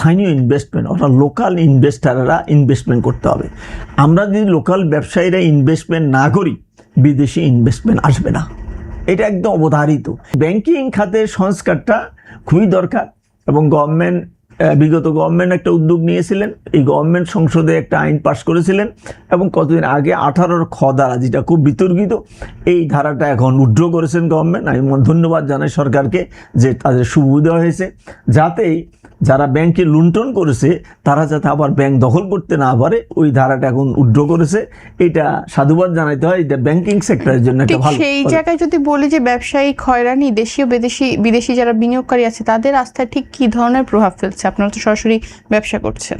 স্থানীয় ইনভেস্টমেন্ট অর্থাৎ লোকাল ইনভেস্টাররা ইনভেস্টমেন্ট করতে হবে। আমরা যদি লোকাল ব্যবসায়ীরা ইনভেস্টমেন্ট না করি বিদেশি ইনভেস্টমেন্ট আসবে না, এটা একদম অবধারিত। ব্যাংকিং খাতের সংস্কারটা খুবই দরকার এবং বিগত গভর্নমেন্ট একটা উদ্যোগ নিয়েছিলেন। এই গভর্নমেন্ট সংসদে একটা আইন পাশ করেছিলেন এবং কতদিন আগে 18 খ ধারা, যেটা খুব বিতর্কিত, এই ধারাটা এখন উইথড্র করেছেন গভর্নমেন্ট। আমি ধন্যবাদ জানাই সরকারকে যে তাদের সুবিধা হয়েছে, যাতেই যারা ব্যাংকে লুণ্ঠন করেছে তারা যাতে আবার ব্যাংক দখল করতে না পারে, ওই ধারাটা এখন উইথড্র করেছে। এটা সাধুবাদ জানাইতে হয়, এটা ব্যাংকিং সেক্টরের জন্য একটা ভালো। সেই জায়গায় যদি বলি যে ব্যবসায়িক হয়রানি দেশীয় বিদেশি যারা বিনিয়োগকারী আছে তাদের আস্থায় ঠিক কি ধরনের প্রভাব ফেলছে? আপনারা তো সরাসরি ব্যবসা করছেন।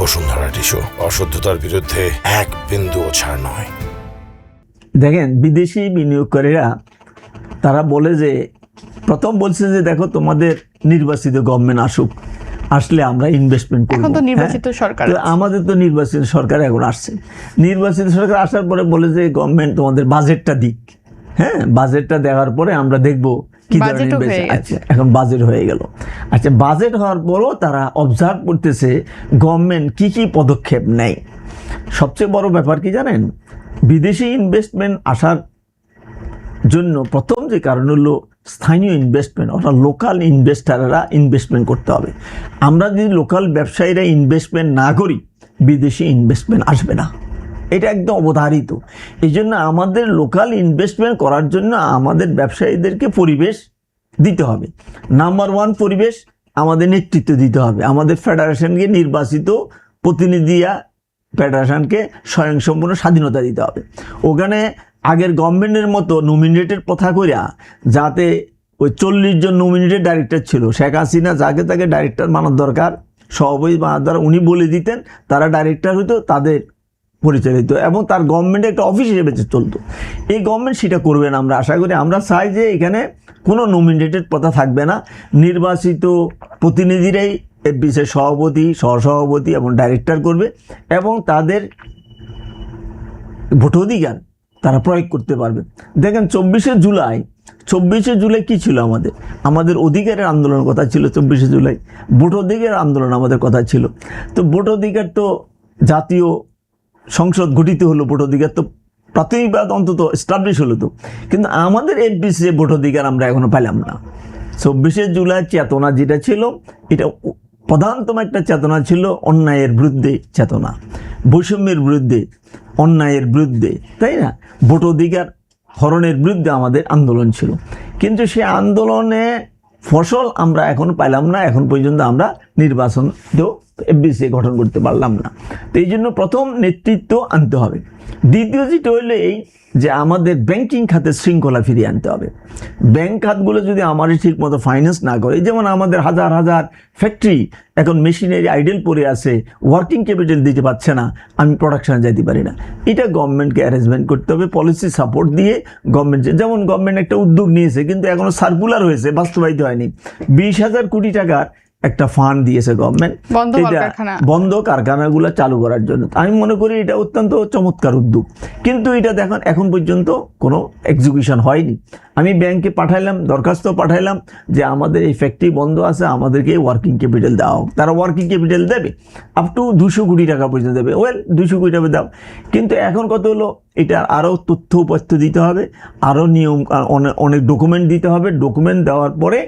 বসুন্ধরা টিস্যু, অশুদ্ধতার বিরুদ্ধে এক বিন্দুও ছাড় নয়। দেখেন, বিদেশি বিনিয়োগকারীরা তারা বলে যে, প্রথম বলছে যে দেখো তোমাদের নির্বাচিত গভর্নমেন্ট আসলে আমরা ইনভেস্টমেন্ট করব। এখন তো নির্বাচিত সরকার, আমাদের তো নির্বাচিত সরকার এখন আসছে। নির্বাচিত সরকার আসার পরে বলে যে গভর্নমেন্ট তোমাদের বাজেটটা দিক, বাজেটটা দেওয়ার পরে আমরা দেখব কি ধরনের। আচ্ছা, এখন বাজেট হয়ে গেল। আচ্ছা, বাজেট হওয়ার পরও তারা অবজার্ভ করতেছে গভর্নমেন্ট কি কি পদক্ষেপ নেয়। সবচেয়ে বড় ব্যাপার কি জানেন, বিদেশি ইনভেস্টমেন্ট আসার জন্য প্রথম যে কারণ হলো স্থানীয় ইনভেস্টমেন্ট অর্থাৎ লোকাল ইনভেস্টাররা ইনভেস্টমেন্ট করতে হবে। আমরা যদি লোকাল ব্যবসায়ীরা ইনভেস্টমেন্ট না করি বিদেশি ইনভেস্টমেন্ট আসবে না, এটা একদম অবধারিত। এই জন্য আমাদের লোকাল ইনভেস্টমেন্ট করার জন্য আমাদের ব্যবসায়ীদেরকে পরিবেশ দিতে হবে। নাম্বার 1 পরিবেশ আমাদের নেতৃত্ব দিতে হবে। আমাদের ফেডারেশনকে নির্বাচিত প্রতিনিধিরা ফেডারেশনকে স্বয়ংসম্পূর্ণ স্বাধীনতা দিতে হবে। ওখানে আগের গভর্নমেন্টের মতো নমিনেটেড প্রথা করিয়া, যাতে ওই 40 জন নমিনেটেড ডাইরেক্টর ছিল, শেখ হাসিনা যাকে তাকে ডাইরেক্টর মানার দরকার, সভাপতি মানার দরকার, উনি বলে দিতেন, তারা ডাইরেক্টর হইতো, তাদের পরিচালিত এবং তার গভর্নমেন্টে একটা অফিস হিসেবে চলতো। এই গভর্নমেন্ট সেটা করবে না আমরা আশা করি। আমরা চাই যে এখানে কোনো নমিনেটেড প্রথা থাকবে না, নির্বাচিত প্রতিনিধিরাই এফবিসির সভাপতি, সহসভাপতি এবং ডাইরেক্টর করবে এবং তাদের ভোটাধিকার তারা প্রয়োগ করতে পারবে। দেখেন 24শে জুলাই কি ছিল? আমাদের অধিকারের আন্দোলনের কথা ছিল। 24শে জুলাই ভোটাধিকার আন্দোলন আমাদের কথা ছিল। তো ভোটাধিকার তো জাতীয় সংসদ গঠিত হলো, ভোটাধিকার তো প্রাথমিকভাবে অন্তত এস্টাবলিশ হলো তো, কিন্তু আমাদের এফবিসি ভোটাধিকার আমরা এখনো পেলাম না। 24শে জুলাই চেতনা যেটা ছিল, এটা প্রধানতম একটা চেতনা ছিল অন্যায়ের বিরুদ্ধে চেতনা, বৈষম্যের বিরুদ্ধে, অন্যায়ের বিরুদ্ধে, তাই না? ভোটাধিকার হরণের বিরুদ্ধে আমাদের আন্দোলন ছিল, কিন্তু সে আন্দোলনে ফসল আমরা এখন পাইলাম না। এখন পর্যন্ত আমরা নির্বাচন এফবিসি গঠন করতে পারলাম না। তো এই জন্য প্রথম নেতৃত্ব আনতে হবে। দ্বিতীয় যেটা হইলো এই যে আমাদের ব্যাংকিং খাতে শৃঙ্খলা ফিরিয়ে আনতে হবে। ব্যাংক খাতগুলো যদি আমাদের ঠিক মতো ফাইন্যান্স না করে, যেমন আমাদের হাজার হাজার ফ্যাক্টরি এখন মেশিনারি আইডেল পড়ে আছে, ওয়ার্কিং ক্যাপিটাল দিতে পারছে না, আমি প্রোডাকশনে যেতে পারি না। এটা গভর্নমেন্টকে অ্যারেঞ্জমেন্ট করতে হবে, পলিসি সাপোর্ট দিয়ে। যেমন গভর্নমেন্ট একটা উদ্যোগ নিয়েছে, কিন্তু এখনো সার্কুলার হয়েছে, বাস্তবায়িত হয়নি। 20,000 কোটি টাকার একটা ফান্ড দিয়েছে গভর্নমেন্ট বন্ধ কারখানাগুলো চালু করার জন্য। আমি মনে করি এটা অত্যন্ত চমৎকার উদ্যোগ, কিন্তু এটা দেখেন এখন পর্যন্ত কোনো এক্সিকিউশন হয়নি। আমি ব্যাংকে পাঠাইলাম, দরখাস্ত পাঠাইলাম যে আমাদের এই ফ্যাক্টরি বন্ধ আছে, আমাদেরকে ওয়ার্কিং ক্যাপিটাল দেওয়া হোক। তারা ওয়ার্কিং ক্যাপিটাল দেবে, আপ টু 200 কোটি টাকা পর্যন্ত দেবে। 200 কোটি টাকা দাও, কিন্তু এখন কত হলো, এটা আরও তথ্য উপাত্য দিতে হবে, আরও নিয়ম, অনেক ডকুমেন্ট দিতে হবে। ডকুমেন্ট দেওয়ার পরে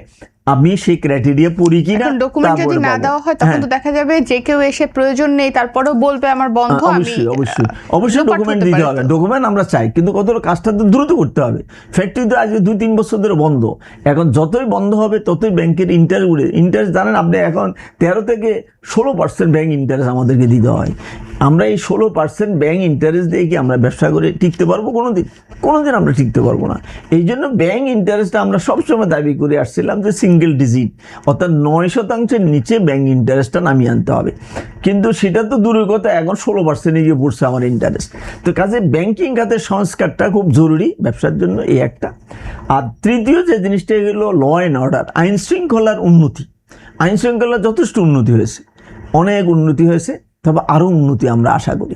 আমি সেই ক্রাইটেরিয়া পড়ি কিনা। ডকুমেন্ট যদি না দেওয়া হয় তখন তো দেখা যাবে যে কেউ এসে প্রয়োজন নেই, তারপরেও বলবে আমার বন্ধ। অবশ্যই ডকুমেন্ট দিতে হবে। ডকুমেন্ট আমরা চাই, কিন্তু কত কাজটা তো দ্রুত করতে হবে। ফ্যাক্টরি তো আজকে 2-3 বছর ধরে বন্ধ। এখন যতই বন্ধ হবে ততই ব্যাংকের ইন্টারেস্ট জানেন আপনি, এখন 13 থেকে 16% ব্যাংক ইন্টারেস্ট আমাদেরকে দিতে হয়। আমরা এই 16% ব্যাংক ইন্টারেস্ট দিয়ে কি আমরা ব্যবসা করে টিকতে পারবো? কোনোদিন আমরা টিকতে পারবো না। এই জন্য ব্যাংক ইন্টারেস্টটা আমরা সবসময় দাবি করে আসছিলাম যে সিঙ্গেল ডিজিট, অর্থাৎ 9% নিচে ব্যাংক ইন্টারেস্টটা নামিয়ে আনতে হবে। কিন্তু সেটা তো দূরের কথা, এখন 16% গিয়ে পড়ছে আমার ইন্টারেস্ট। তো কাজে ব্যাংকিং খাতের সংস্কারটা খুব জরুরি ব্যবসার জন্য, এই একটা। আর তৃতীয় যে জিনিসটা হলো ল অ্যান্ড অর্ডার, আইন শৃঙ্খলার উন্নতি। আইন শৃঙ্খলার যথেষ্ট উন্নতি হয়েছে, অনেক উন্নতি হয়েছে, তবে আরও উন্নতি আমরা আশা করি।